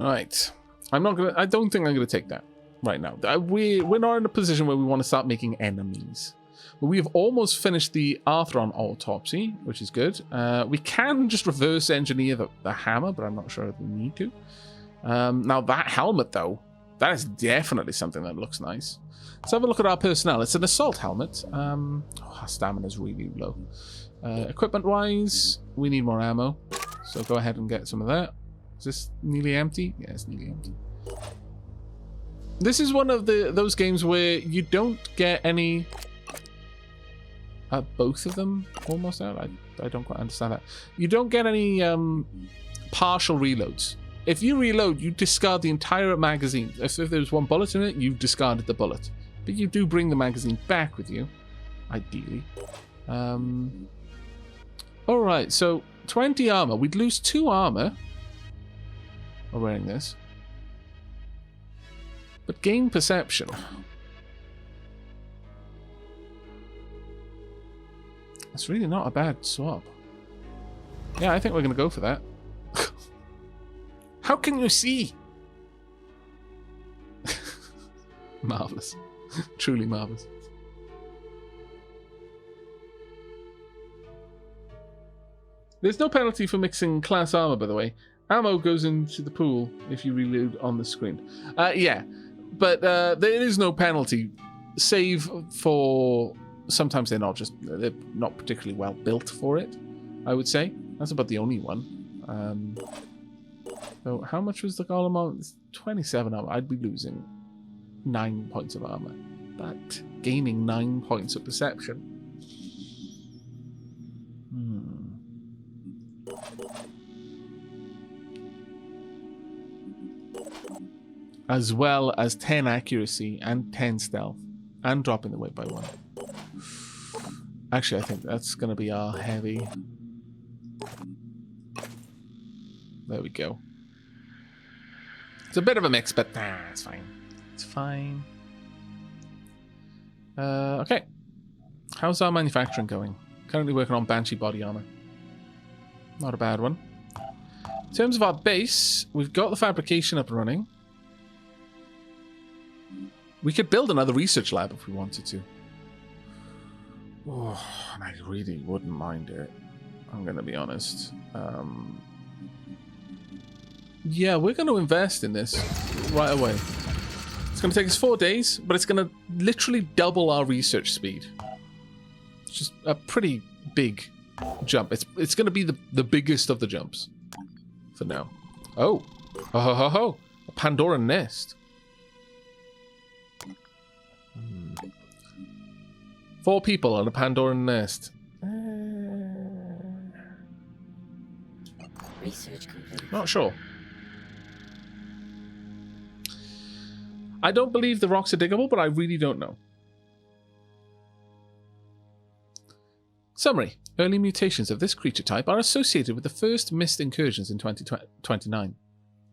Alright. I don't think I'm gonna take that right now. We're not in a position where we want to start making enemies. But we have almost finished the Arthron autopsy, which is good. We can just reverse engineer the hammer, but I'm not sure if we need to. Now that helmet, though, that is definitely something that looks nice. Let's have a look at our personnel. It's an assault helmet. Our stamina's really low. Equipment-wise, we need more ammo. So go ahead and get some of that. Is this nearly empty? Yeah, it's nearly empty. This is one of those games where you don't get any... both of them almost out? I don't quite understand that. You don't get any partial reloads. If you reload, you discard the entire magazine. If there's one bullet in it, you've discarded the bullet. But you do bring the magazine back with you, ideally. Alright, so 20 armor. We'd lose 2 armor while wearing this. But gain perception. That's really not a bad swap. Yeah, I think we're going to go for that. How can you see? Marvelous. Truly marvelous. There's no penalty for mixing class armor, by the way. Ammo goes into the pool if you reload on the screen. Yeah, but there is no penalty, save for... Sometimes they're not particularly well built for it, I would say. That's about the only one. So how much was the golem armor? It's 27 armor. I'd be losing 9 points of armor, but gaining 9 points of perception. As well as 10 accuracy and 10 stealth, and dropping the weight by 1. Actually, I think that's going to be our heavy. There we go. It's a bit of a mix, but it's fine. It's fine. Okay. How's our manufacturing going? Currently working on Banshee body armor. Not a bad one. In terms of our base, we've got the fabrication up and running. We could build another research lab if we wanted to. Oh, and I really wouldn't mind it. I'm going to be honest. Yeah, we're going to invest in this right away. It's going to take us 4 days, but it's going to literally double our research speed. It's just a pretty big jump. It's going to be the biggest of the jumps for now. Oh. Ho ho ho ho. A Pandoran nest. 4 people on a Pandoran nest. Research complete. Not sure. I don't believe the rocks are diggable, but I really don't know. Summary. Early mutations of this creature type are associated with the first mist incursions in 2029.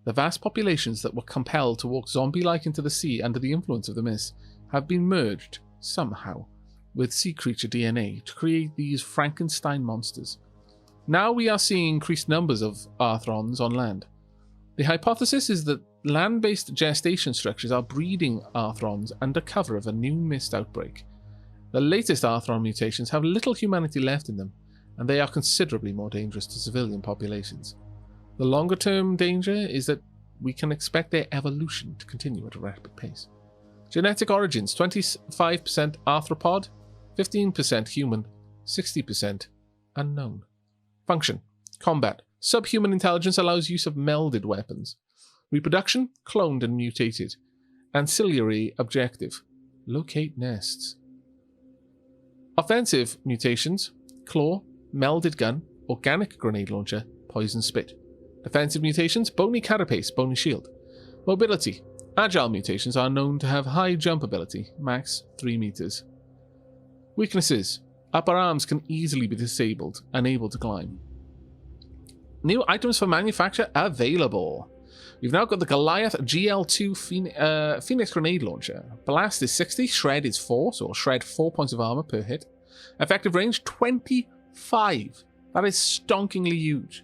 The vast populations that were compelled to walk zombie-like into the sea under the influence of the mist have been merged, somehow, with sea creature DNA to create these Frankenstein monsters. Now we are seeing increased numbers of Arthrons on land. The hypothesis is that land-based gestation structures are breeding Arthrons under cover of a new mist outbreak. The latest Arthron mutations have little humanity left in them, and they are considerably more dangerous to civilian populations. The longer-term danger is that we can expect their evolution to continue at a rapid pace. Genetic origins: 25% arthropod, 15% human, 60% unknown. Function: combat. Subhuman intelligence allows use of melded weapons. Reproduction: cloned and mutated. Ancillary objective: locate nests. Offensive mutations: claw, melded gun, organic grenade launcher, poison spit. Defensive mutations: bony carapace, bony shield. Mobility: agile mutations are known to have high jump ability, max 3 meters. Weaknesses: upper arms can easily be disabled, unable to climb. New items for manufacture available. We've now got the Goliath GL2 Phoenix Grenade Launcher. Blast is 60, Shred is 4, so it'll shred 4 points of armor per hit. Effective range 25. That is stonkingly huge.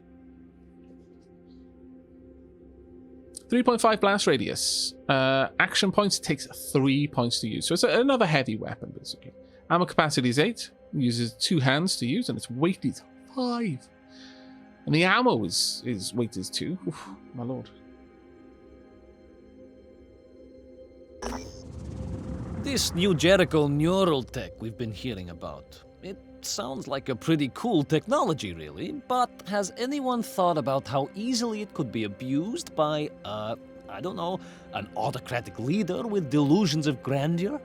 3.5 blast radius. Action points takes 3 points to use. So it's another heavy weapon, basically. Ammo capacity is 8. Uses 2 hands to use, and its weight is 5. And the ammo is weight is 2. Oof, my lord. This new Jericho neural tech we've been hearing about. It sounds like a pretty cool technology, really, but has anyone thought about how easily it could be abused by, I don't know, an autocratic leader with delusions of grandeur?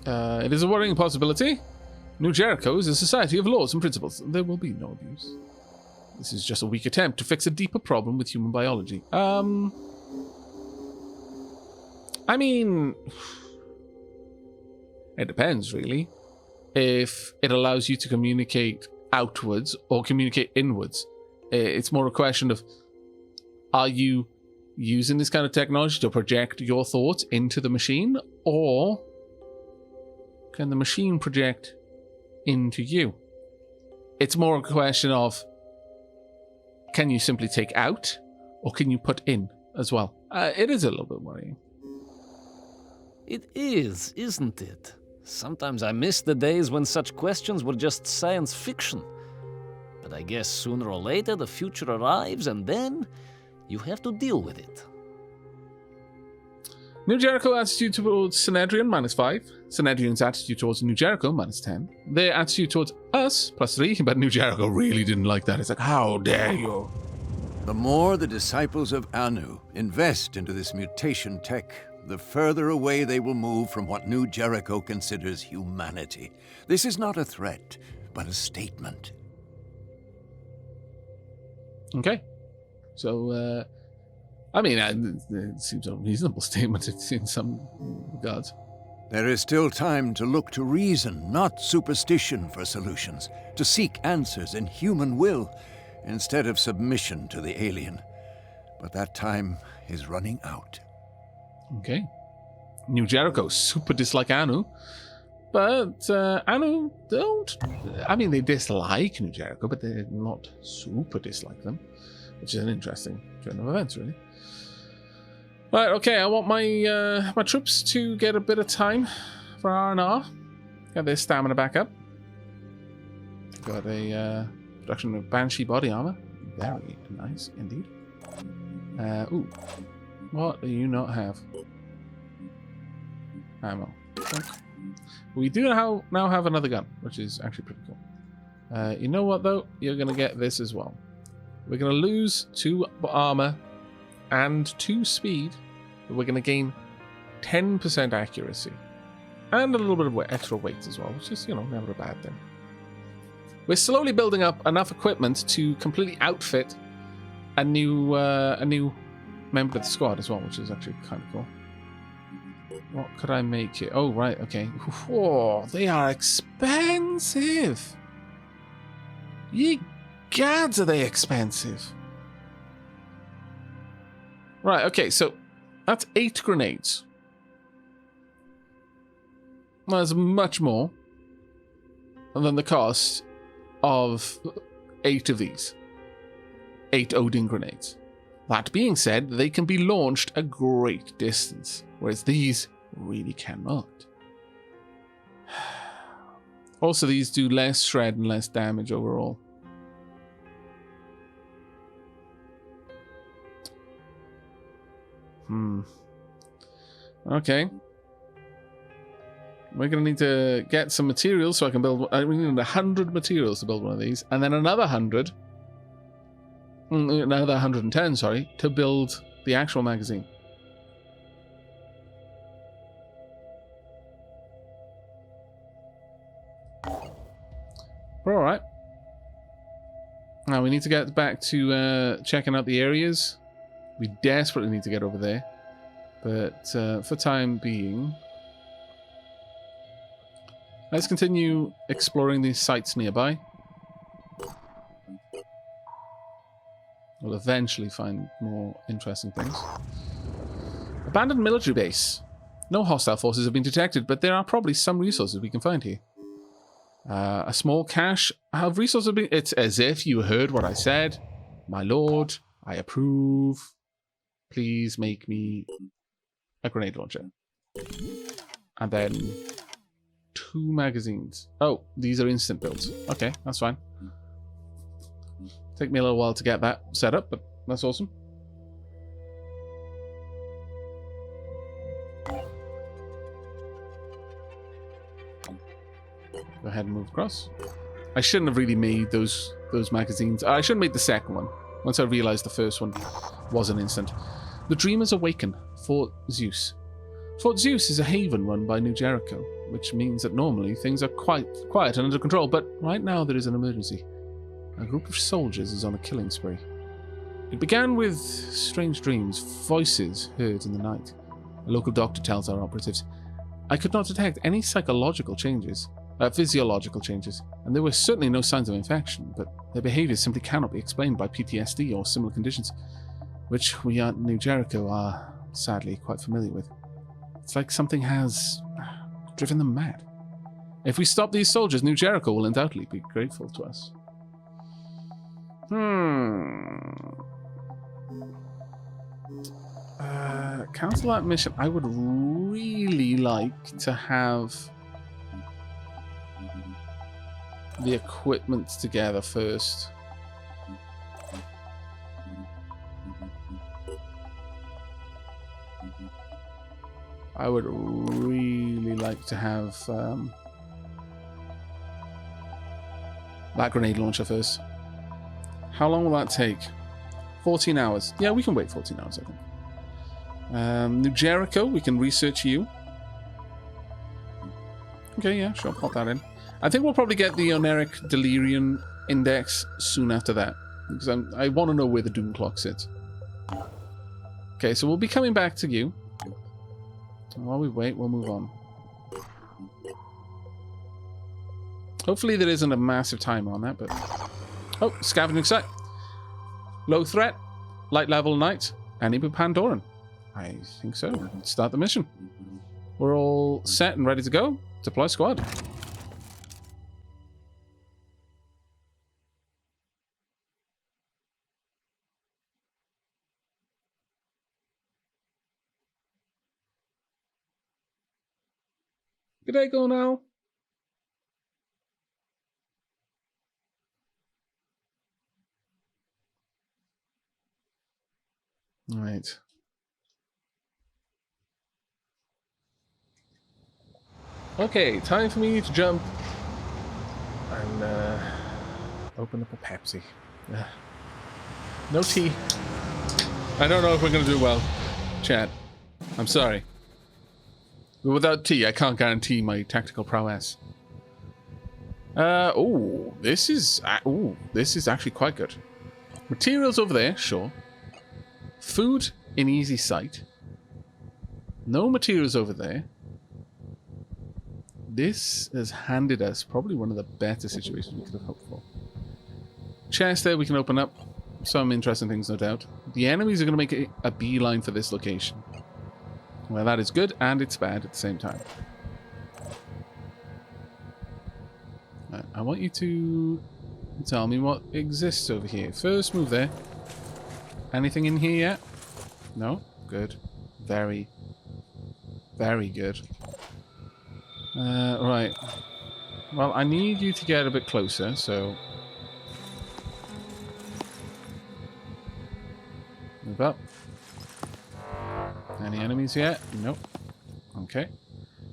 It is a worrying possibility. New Jericho is a society of laws and principles. There will be no abuse. This is just a weak attempt to fix a deeper problem with human biology. I mean, it depends, really. If it allows you to communicate outwards or communicate inwards, it's more a question of, are you using this kind of technology to project your thoughts into the machine, or can the machine project into you? It's more a question of, can you simply take out, or can you put in as well? It is a little bit worrying. It is, isn't it? Sometimes I miss the days when such questions were just science fiction. But I guess sooner or later the future arrives, and then you have to deal with it. New Jericho attitude towards Synedrian, -5. Synedrian's attitude towards New Jericho, -10. Their attitude towards us, +3, but New Jericho really didn't like that. It's like, how dare you? The more the disciples of Anu invest into this mutation tech, the further away they will move from what New Jericho considers humanity. This is not a threat, but a statement. Okay. So, I mean, it seems a reasonable statement in some regards. There is still time to look to reason, not superstition, for solutions, to seek answers in human will, instead of submission to the alien. But that time is running out. Okay. New Jericho super dislike Anu, but Anu don't. I mean, they dislike New Jericho, but they're not super dislike them, which is an interesting turn of events, really. Right. Okay. I want my my troops to get a bit of time for R&R. Get their stamina back up. Got a production of Banshee body armor. Very nice indeed. Ooh. What do you not have? Ammo. Okay. We do now have another gun, which is actually pretty cool. You know what, though? You're going to get this as well. We're going to lose 2 armor and 2 speed, but we're going to gain 10% accuracy. And a little bit of extra weight as well, which is, never a bad thing. We're slowly building up enough equipment to completely outfit a new member of the squad as well, which is actually kind of cool. What could I make here? Oh, right, okay. Whoa, they are expensive. Ye gods, are they expensive. Right, okay, so that's 8 grenades. That's much more than the cost of 8 of these. 8 Odin grenades. That being said, they can be launched a great distance, whereas these really cannot. Also, these do less shred and less damage overall. Okay. We're going to need to get some materials so I can build... we need 100 materials to build one of these, and then another 100... Another 110, sorry, to build the actual magazine. We're alright. Now we need to get back to checking out the areas. We desperately need to get over there. But for time being, let's continue exploring these sites nearby. We'll eventually find more interesting things. Abandoned military base. No hostile forces have been detected, but there are probably some resources we can find here. A small cache of resources have been... It's as if you heard what I said. My lord, I approve. Please make me a grenade launcher. And then 2 magazines. Oh, these are instant builds. Okay, that's fine. Take me a little while to get that set up, but that's awesome. Go ahead and move across. I shouldn't have really made those magazines. I shouldn't have made the second one. Once I realized the first one was an instant. The Dreamers awaken. Fort Zeus. Fort Zeus is a haven run by New Jericho, which means that normally things are quite quiet and under control, but right now there is an emergency. A group of soldiers is on a killing spree. It began with strange dreams, voices heard in the night. A local doctor tells our operatives, I could not detect any physiological changes, and there were certainly no signs of infection, but their behavior simply cannot be explained by PTSD or similar conditions, which we at New Jericho are sadly quite familiar with. It's like something has driven them mad. If we stop these soldiers, New Jericho will undoubtedly be grateful to us. Cancel that mission. I would really like to have the equipment together first. I would really like to have that grenade launcher first. How long will that take? 14 hours. Yeah, we can wait 14 hours, I think. New Jericho, we can research you. Okay, yeah, sure, pop that in. I think we'll probably get the Oneric Delirium Index soon after that, because I want to know where the Doom Clock sits. Okay, so we'll be coming back to you. And while we wait, we'll move on. Hopefully there isn't a massive timer on that, but... Oh, scavenging site. Low threat, light level night, any but Pandoran. I think so. Let's start the mission. We're all set and ready to go. Deploy squad. Good day, go now. Right. Okay, time for me to jump and open up a Pepsi. No tea. I don't know if we're going to do well. Chat. I'm sorry. But without tea, I can't guarantee my tactical prowess. This is actually quite good. Materials over there, sure. Food in easy sight. No materials over there. This has handed us probably one of the better situations we could have hoped for. Chest there we can open up. Some interesting things, no doubt. The enemies are going to make a beeline for this location. Well, that is good, and it's bad at the same time. I want you to tell me what exists over here. First, move there. Anything in here yet? No? Good. Very, very good. Right. Well, I need you to get a bit closer, so... Move up. Any enemies yet? Nope. Okay.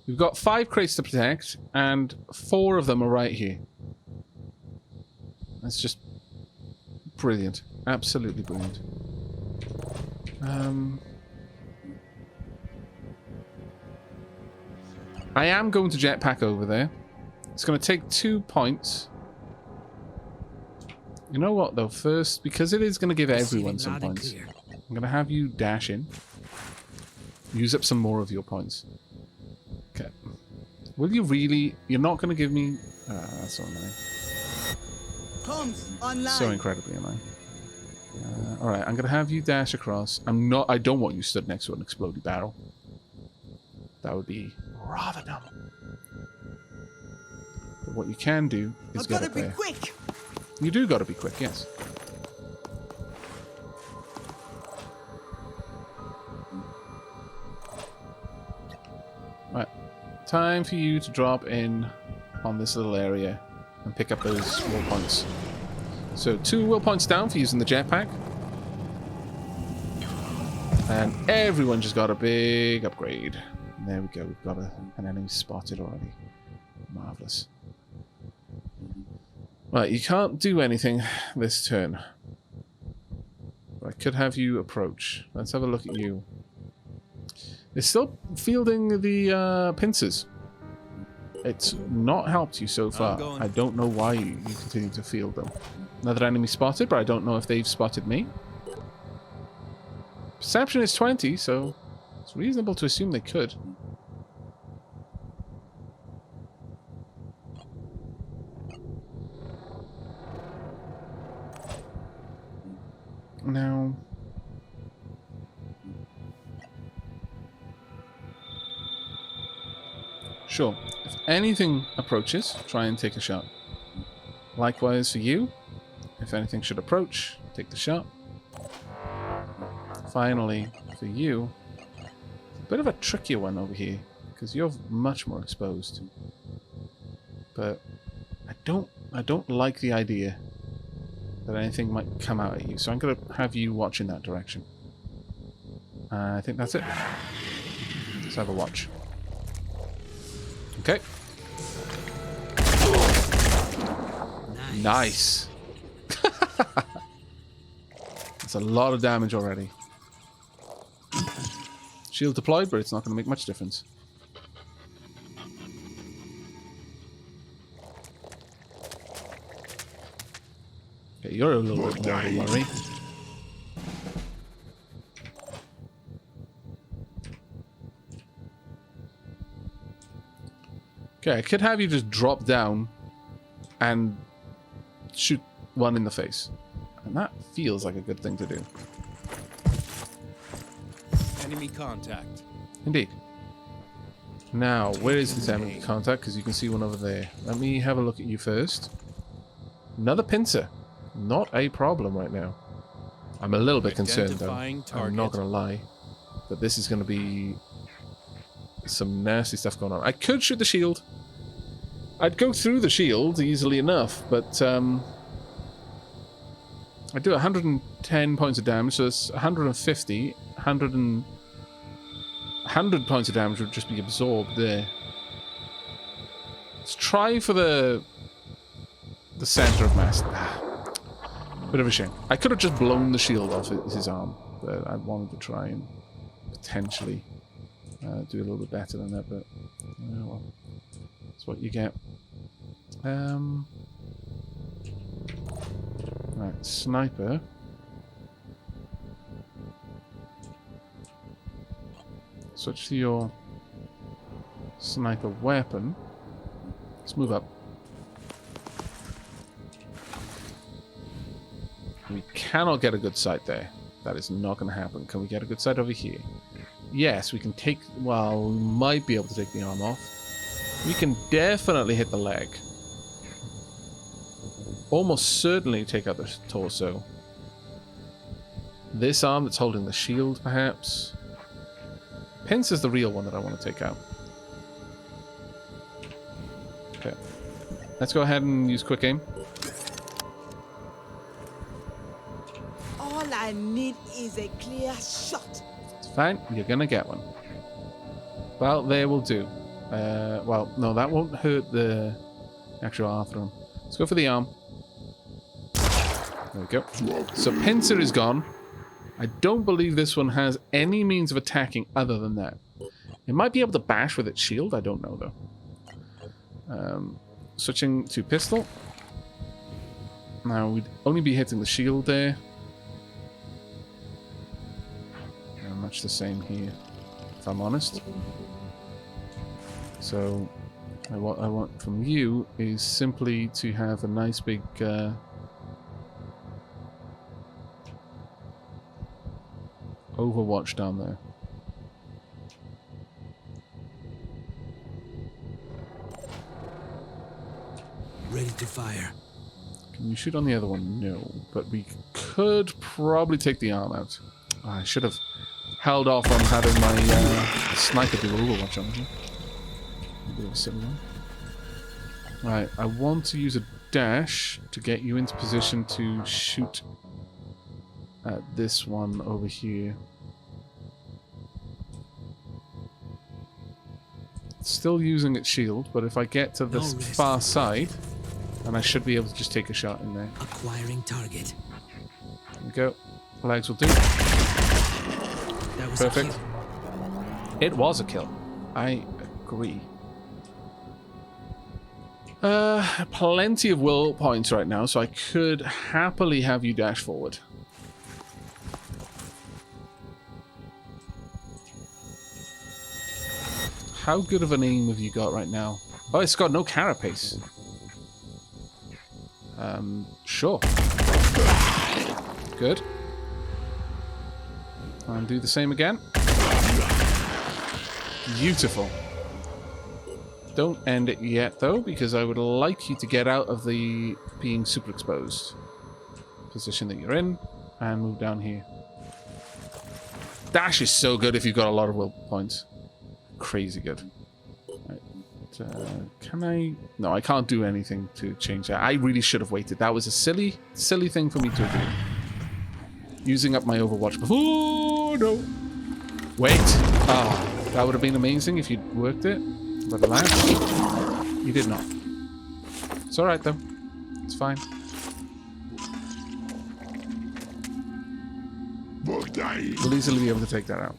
We've got 5 crates to protect, and 4 of them are right here. That's just brilliant. Absolutely brilliant. I am going to jetpack over there. It's going to take 2 points. You know what, though? First, because it is going to give everyone some points, I'm going to have you dash in. Use up some more of your points. Okay. Will you really... You're not going to give me... that's so annoying. So incredibly annoying. Alright, I'm going to have you dash across. I don't want you stood next to an exploding barrel. That would be rather dumb. But what you can do is get up there. Quick. You do got to be quick, yes. Time for you to drop in on this little area and pick up those will points. So 2 will points down for using the jetpack. And everyone just got a big upgrade. And there we go, we've got an enemy spotted already. Marvellous. Right, you can't do anything this turn. I could have you approach. Let's have a look at you. They're still fielding the pincers. It's not helped you so far. I don't know why you continue to field them. Another enemy spotted, but I don't know if they've spotted me. Perception is 20, so it's reasonable to assume they could. Now... Sure, if anything approaches, try and take a shot. Likewise for you, if anything should approach, take the shot. Finally, for you, a bit of a trickier one over here, because you're much more exposed. But I don't like the idea that anything might come out at you, so I'm going to have you watch in that direction. I think that's it. Let's have a watch. Okay. Nice. That's a lot of damage already. Shield deployed, but it's not going to make much difference. Okay, you're a little bit more of a worry. Okay, I could have you just drop down and shoot one in the face. And that feels like a good thing to do. Enemy contact. Indeed. Now, where is this enemy contact? Because you can see one over there. Let me have a look at you first. Another pincer. Not a problem right now. I'm a little bit concerned though. I'm not going to lie. That this is going to be some nasty stuff going on. I could shoot the shield. I'd go through the shield easily enough, but I do 110 points of damage, so it's 150. 100 points of damage would just be absorbed there. Let's try for the center of mass. Bit of a shame. I could have just blown the shield off his arm, but I wanted to try and potentially do a little bit better than that, but well, that's what you get. Right, sniper. Switch to your sniper weapon. Let's move up. We cannot get a good sight there. That is not going to happen. Can we get a good sight over here? Yes, we can take... Well, we might be able to take the arm off. We can definitely hit the leg. Almost certainly take out the torso. This arm that's holding the shield, perhaps. Pince is the real one that I want to take out. Okay. Let's go ahead and use quick aim. All I need is a clear shot. It's fine. You're going to get one. Well, there will do. Well, no, that won't hurt the actual Arthur. Let's go for the arm. There we go. So pincer is gone. I don't believe this one has any means of attacking other than that. It might be able to bash with its shield. I don't know, though. Switching to pistol. Now, we'd only be hitting the shield there. Much the same here, if I'm honest. So, what I want from you is simply to have a nice big... Overwatch down there. Ready to fire. Can you shoot on the other one? No. But we could probably take the arm out. Oh, I should have held off on having my sniper do Overwatch on him. Bit of a silly one. Right, I want to use a dash to get you into position to shoot at this one over here. Still using its shield, but if I get to this far side, then I should be able to just take a shot in there. Acquiring target. There we go. Legs will do. That was Perfect. A kill. It was a kill. I agree. Plenty of will points right now, so I could happily have you dash forward. How good of an aim have you got right now? Oh, it's got no carapace. Sure. Good. And do the same again. Beautiful. Don't end it yet, though, because I would like you to get out of the being super exposed position that you're in and move down here. Dash is so good if you've got a lot of will points. Crazy good. Right. Can I? No, I can't do anything to change that. I really should have waited. That was a silly, silly thing for me to do. Using up my Overwatch before. Oh, no. Wait. Ah, that would have been amazing if you'd worked it. But alas, you did not. It's alright though. It's fine. We'll easily be able to take that out.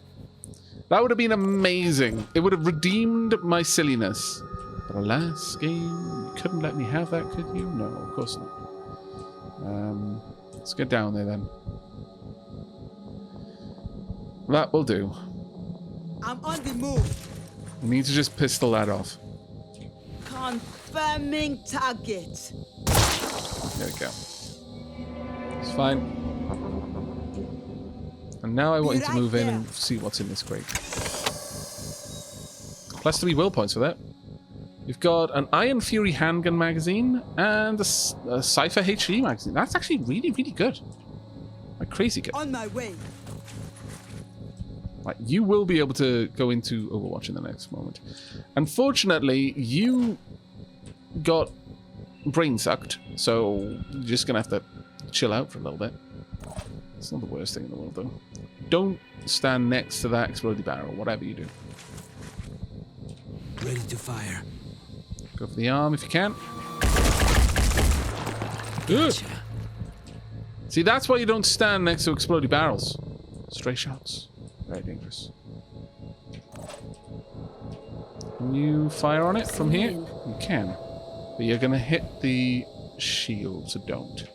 That would have been amazing. It would have redeemed my silliness. But alas, game, you couldn't let me have that, could you? No, of course not. Let's get down there then. That will do. I'm on the move. We need to just pistol that off. Confirming target. There we go. It's fine. And now I want you to move in and see what's in this crate. +3 will points for that. We've got an Iron Fury handgun magazine and a Cypher HD magazine. That's actually really, really good. Like crazy good. On my way. Like, you will be able to go into Overwatch in the next moment. Unfortunately, you got brain sucked, so you're just gonna have to chill out for a little bit. It's not the worst thing in the world, though. Don't stand next to that exploding barrel, whatever you do. Ready to fire. Go for the arm if you can. Gotcha. See, that's why you don't stand next to exploding barrels. Stray shots. Very dangerous. Can you fire on it from here? You can. But you're going to hit the shield, so don't.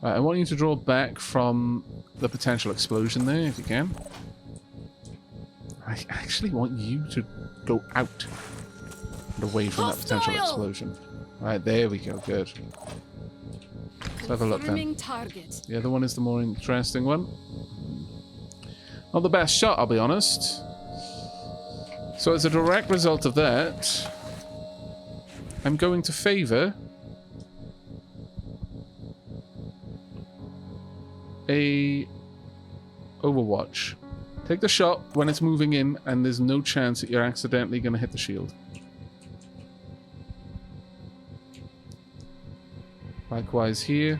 Right, I want you to draw back from the potential explosion there, if you can. I actually want you to go out and away from that potential explosion. Right, there we go. Good. Let's have a look then. Target. The other one is the more interesting one. Not the best shot, I'll be honest. So as a direct result of that, I'm going to favor a Overwatch. Take the shot when it's moving in, and there's no chance that you're accidentally going to hit the shield. Likewise here.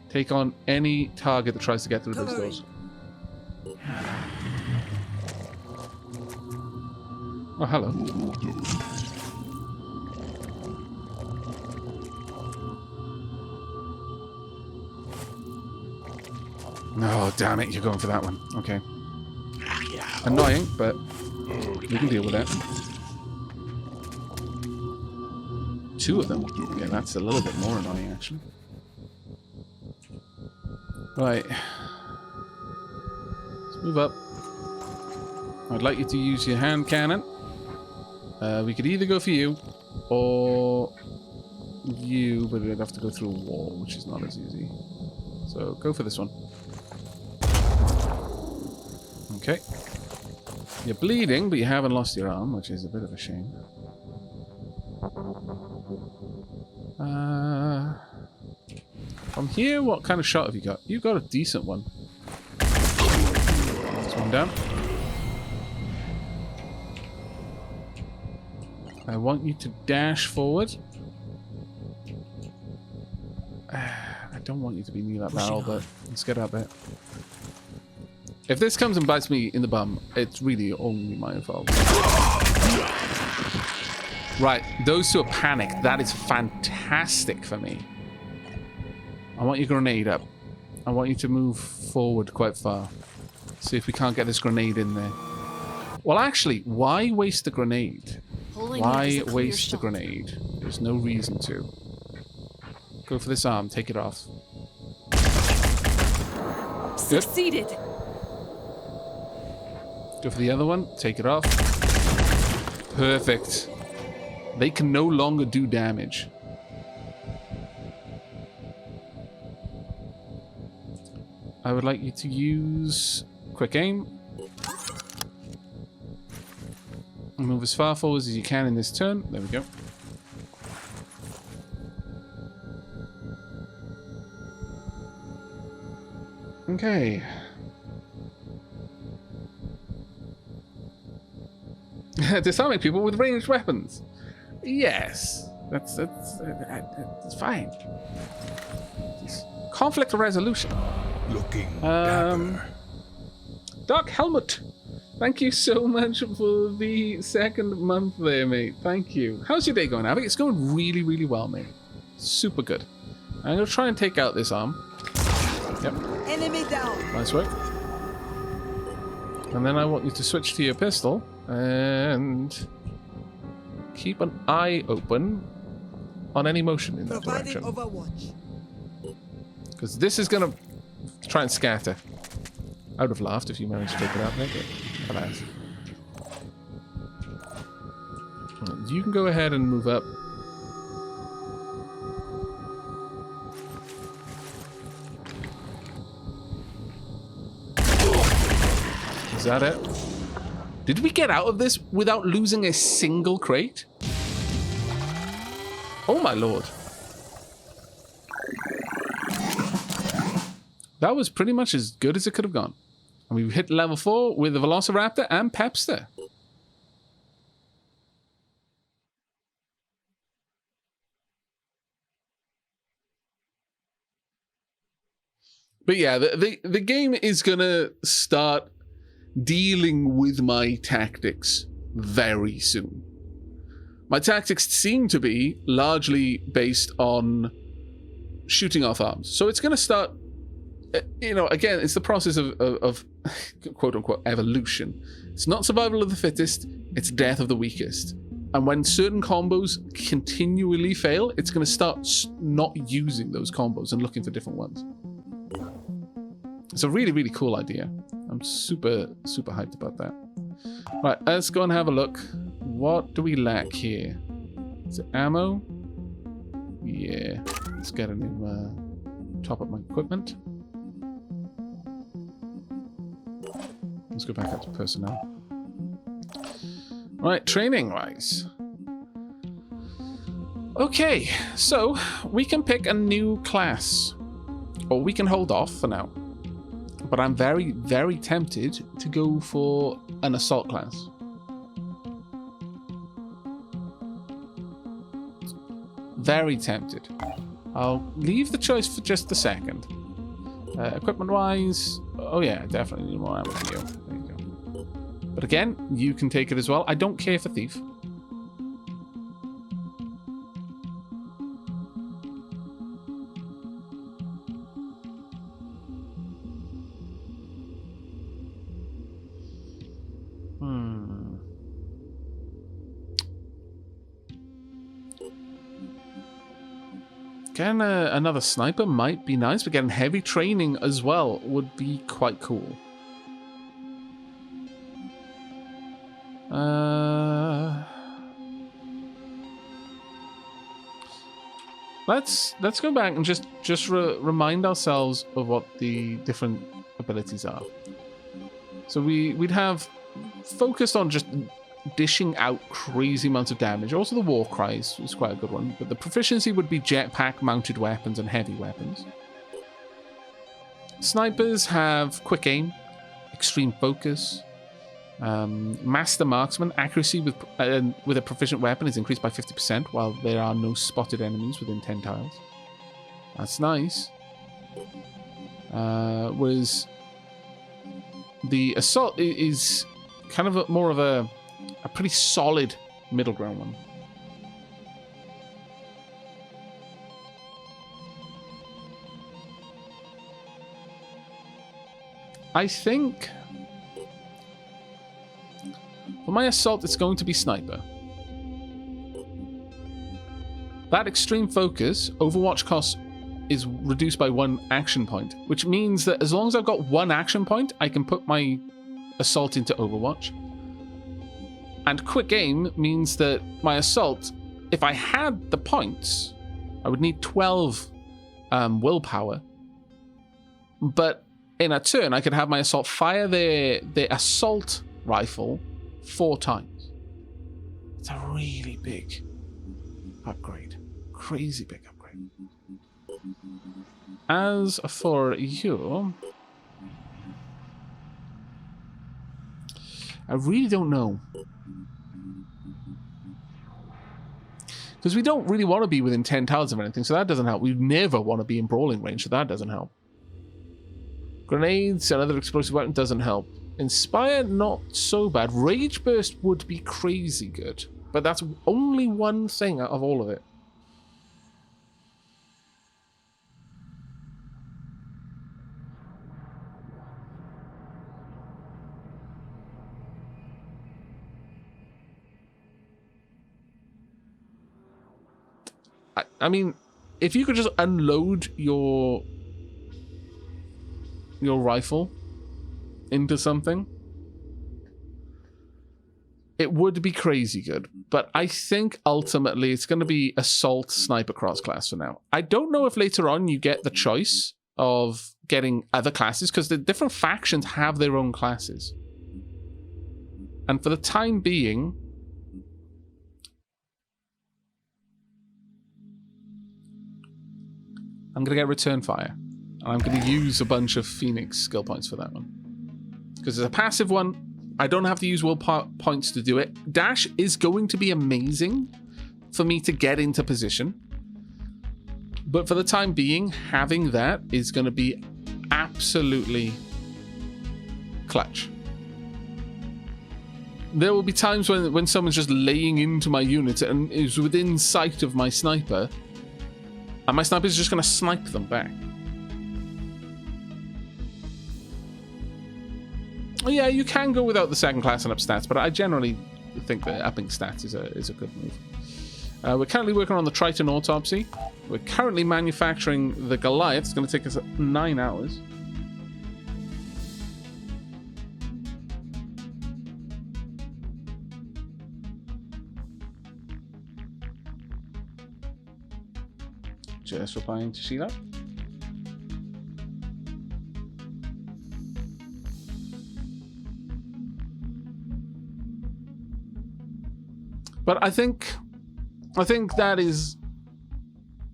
Take on any target that tries to get through those doors. Oh, hello. No, damn it, you're going for that one. Okay. Annoying, but we can deal with that. 2 of them. Yeah, that's a little bit more annoying, actually. Right. Let's move up. I'd like you to use your hand cannon. We could either go for you, or you, but we'd have to go through a wall, which is not as easy. So, go for this one. Okay. You're bleeding, but you haven't lost your arm, which is a bit of a shame. From here, what kind of shot have you got? You've got a decent one. That's one down. I want you to dash forward. I don't want you to be near that barrel, but let's get out there. If this comes and bites me in the bum, it's really only my fault. Right, those two are panicked. That is fantastic for me. I want your grenade up. I want you to move forward quite far. See if we can't get this grenade in there. Well, actually, why waste the grenade? Why waste the grenade? There's no reason to. Go for this arm. Take it off. Good. Succeeded. Go for the other one. Take it off. Perfect. They can no longer do damage. I would like you to use quick aim. Move as far forward as you can in this turn. There we go. Okay. Disarming people with ranged weapons. Yes, that's fine. Conflict resolution. Looking dapper. Doc Helmut, thank you so much for the second month there, mate. Thank you. How's your day going, Aavak? It's going really, really well, mate. Super good. I'm gonna try and take out this arm. Yep. Enemy down. Nice work. And then I want you to switch to your pistol and keep an eye open on any motion in that Providing direction. overwatch. Because this is going to try and scatter. I would have laughed if you managed to take it out there, but alas. You can go ahead and move up. Is that it? Did we get out of this without losing a single crate? Oh my lord. That was pretty much as good as it could have gone. And we've hit level 4 with the Velociraptor and Pepster. But yeah, the game is gonna start dealing with my tactics very soon. My tactics seem to be largely based on shooting off arms. So it's gonna start, you know, again, it's the process of quote-unquote evolution. It's not survival of the fittest, it's death of the weakest. And when certain combos continually fail, it's going to start not using those combos and looking for different ones. It's a really, really cool idea. I'm super, super hyped about that. Right, let's go and have a look. What do we lack here? Is it ammo? Yeah, let's get a new top up my equipment. Let's go back up to personnel. Right, training wise. Okay, so we can pick a new class, or we can hold off for now. But I'm very, very tempted to go for an assault class. Very tempted. I'll leave the choice for just a second. Equipment wise, oh yeah, definitely need more ammo for you. There you go. But again, you can take it as well. I don't care for thief. Getting another sniper might be nice, but getting heavy training as well would be quite cool. Let's go back and just remind ourselves of what the different abilities are. So we'd have focused on just dishing out crazy amounts of damage. Also, the war cries is quite a good one. But the proficiency would be jetpack, mounted weapons, and heavy weapons. Snipers have quick aim, extreme focus, master marksman. Accuracy with a proficient weapon is increased by 50%, while there are no spotted enemies within 10 tiles. That's nice. Whereas the assault is kind of more of a pretty solid middle ground one. I think for my assault, it's going to be sniper. That extreme focus, Overwatch cost is reduced by 1 action point, which means that as long as I've got 1 action point, I can put my assault into Overwatch. And quick aim means that my assault, if I had the points, I would need 12 willpower. But in a turn, I could have my assault fire their assault rifle 4 times. It's a really big upgrade. Crazy big upgrade. As for you, I really don't know. Because we don't really want to be within 10 tiles of anything, so that doesn't help. We never want to be in brawling range, so that doesn't help. Grenades and other explosive weapons doesn't help. Inspire, not so bad. Rage Burst would be crazy good, but that's only one thing out of all of it. I mean, if you could just unload your rifle into something, it would be crazy good. But I think ultimately it's going to be assault sniper cross class for now. I don't know if later on you get the choice of getting other classes, because the different factions have their own classes. And for the time being, I'm going to get return fire. And I'm going to use a bunch of Phoenix skill points for that one. Because it's a passive one. I don't have to use will points to do it. Dash is going to be amazing for me to get into position. But for the time being, having that is going to be absolutely clutch. There will be times when someone's just laying into my unit and is within sight of my sniper, and my sniper is just going to snipe them back. Yeah, you can go without the second class and up stats, but I generally think that upping stats is a good move. We're currently working on the Triton Autopsy. We're currently manufacturing the Goliath. It's going to take us 9 hours. Just replying to Sheila. But I think that is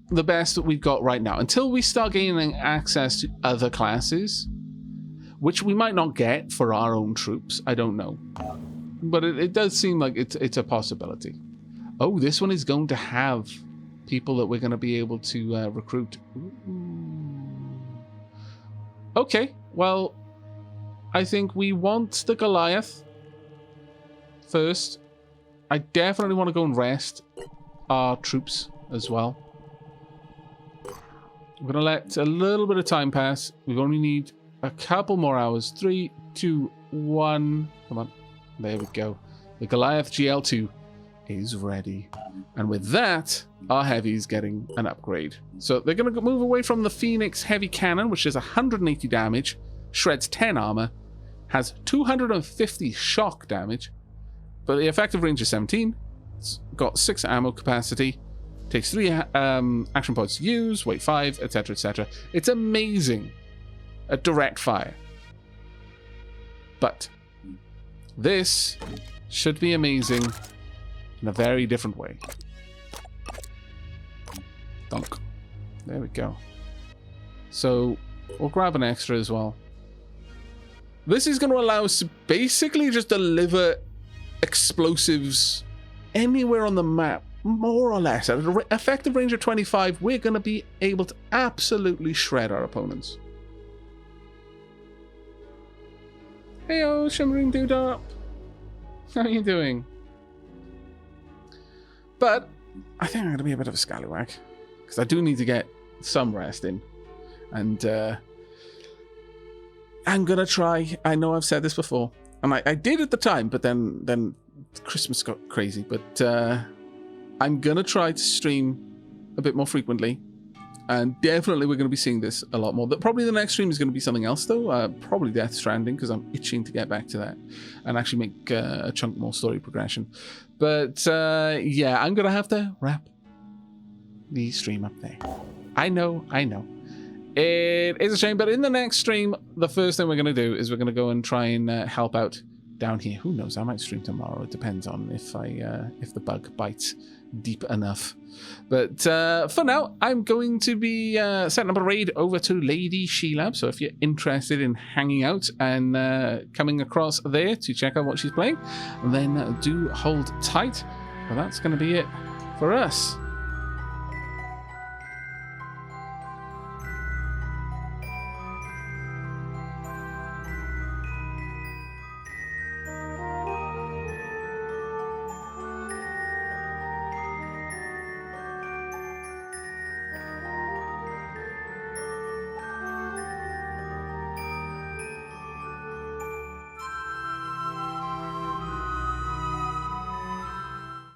the best that we've got right now. Until we start gaining access to other classes, which we might not get for our own troops. I don't know. But it does seem like it's a possibility. Oh, this one is going to have people that we're going to be able to recruit. Okay, well, I think we want the Goliath first. I definitely want to go and rest our troops as well. We're going to let a little bit of time pass. We only need a couple more hours. 3, 2, 1. Come on. There we go. The Goliath GL2 is ready. And with that, our heavy is getting an upgrade. So they're going to move away from the Phoenix Heavy Cannon, which is 180 damage, shreds 10 armor, has 250 shock damage, but the effective range is 17. It's got 6 ammo capacity, takes 3 action points to use, weight 5, etc, etc. It's amazing at direct fire. But this should be amazing in a very different way. Dunk. There we go. So we'll grab an extra as well. This is going to allow us to basically just deliver explosives anywhere on the map, more or less. At an effective range of 25, we're going to be able to absolutely shred our opponents. Heyo, Shimmering Doodop. How are you doing? But I think I'm going to be a bit of a scallywag, because I do need to get some rest in. And I'm going to try. I know I've said this before, and I did at the time, but then Christmas got crazy. But I'm going to try to stream a bit more frequently. And definitely we're going to be seeing this a lot more. Probably the next stream is going to be something else, though. Probably Death Stranding, because I'm itching to get back to that and actually make a chunk more story progression. But yeah, I'm going to have to wrap the stream up there. I know. It is a shame, but in the next stream, the first thing we're going to do is we're going to go and try and help out down here. Who knows? I might stream tomorrow. It depends on if the bug bites deep enough. But for now, I'm going to be setting up a raid over to Lady She-Lab. So if you're interested in hanging out and coming across there to check out what she's playing, then do hold tight. But that's going to be it for us.